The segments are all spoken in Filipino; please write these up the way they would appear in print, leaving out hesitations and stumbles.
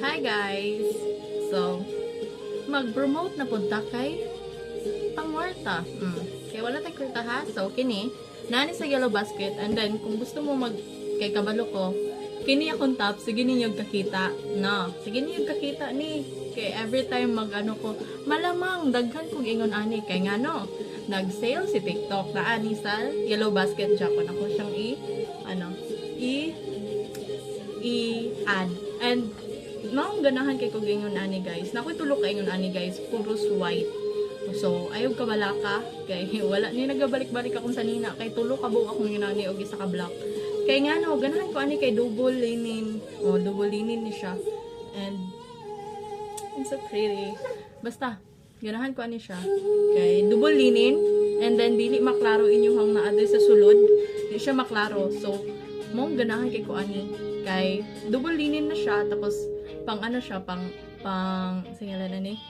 Hi guys! So, mag-promote na punta kay Pangwarta. Kaya wala tayong kwarta ha. So, kini, nani sa Yellow Basket. And then, kung gusto mo kay kabalo ko, kini akong top, sige ninyong kakita. No, sige ninyong kakita ni. Kaya every time mag-ano ko, malamang, daghan kong ingon ani. Kaya nga no, nag-sale si TikTok na ani sa Yellow Basket Japan. Ako siyang i-add. And, no, ganahan kay kong ingon ani guys. Nako'y tulog ka ingon ani guys, puros white. So, ayaw ka wala ka. Kay wala ni nagabalik-balik akong sanina. Kay tulog ka buo akong ginani og isa ka black. Kay nga no, ganahan ko ani kay double linen. Oh, double linen ni siya. And it's so pretty. Basta, ganahan ko ani siya. Kay double linen and then dili maklaro inyong naadre sa sulod. Di siya maklaro. So, mong ganahan kay ko ani. Kay double linen na siya tapos pang ano siya, pang singalan na ni?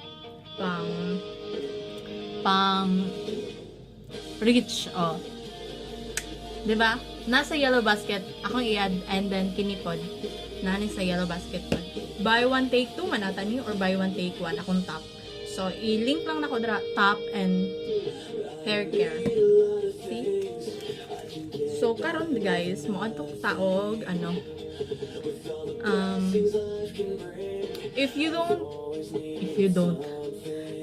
Pang rich, oh. 'Di ba? Nasa Yellow Basket, akong i-add and then kinipod. Nani sa Yellow Basket pod. Buy one take two manata ni or buy one take one akong top. So i-link lang nako dra top and hair care. See? So karon guys, mo adtong taog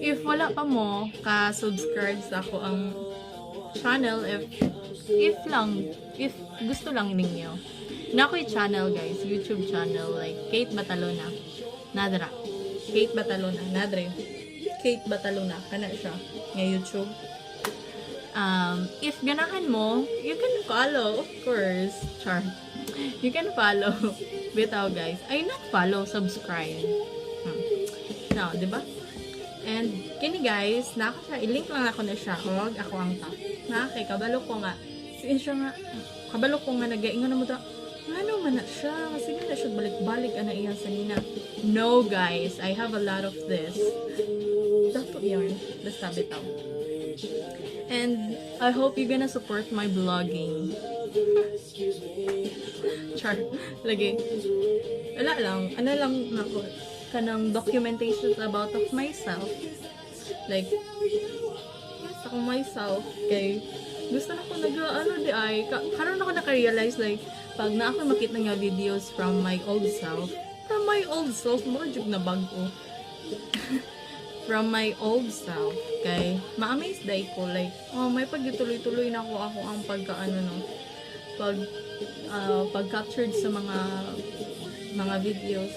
if wala pa mo ka-subscribe sa ako ang channel, if gusto lang ninyo na ako'y channel guys, YouTube channel like Kate Batalona nadra Kate Batalona kana siya nga YouTube. If ganahan mo, you can follow, of course, char. You can follow. Bitaw guys, ay not follow, subscribe. No, di ba? And kini guys, nako siya, i-link lang ako na siya. Hog, ako ang top. Na kay kabalo ko nga. Siya nga, kabalo ko nga nagaingon na mo ta. Ano man na siya? Sige na siya balik-balik ana iyan sa nina. No guys, I have a lot of this. Dapat yarn. Basta bitaw. And I hope you're gonna support my vlogging. Char. Lagi. Wala lang. Ano lang nako. Kanang documentation about of myself. Like, yes, ako myself. Kay, gusto na ko karon ako naka-realize like, pag na ako makita nga videos from my old self, mga jug na bago. From my old self, kay, ma-amaze day ko, like, may pagtuloy-tuloy na ako ang pag-captured sa mga videos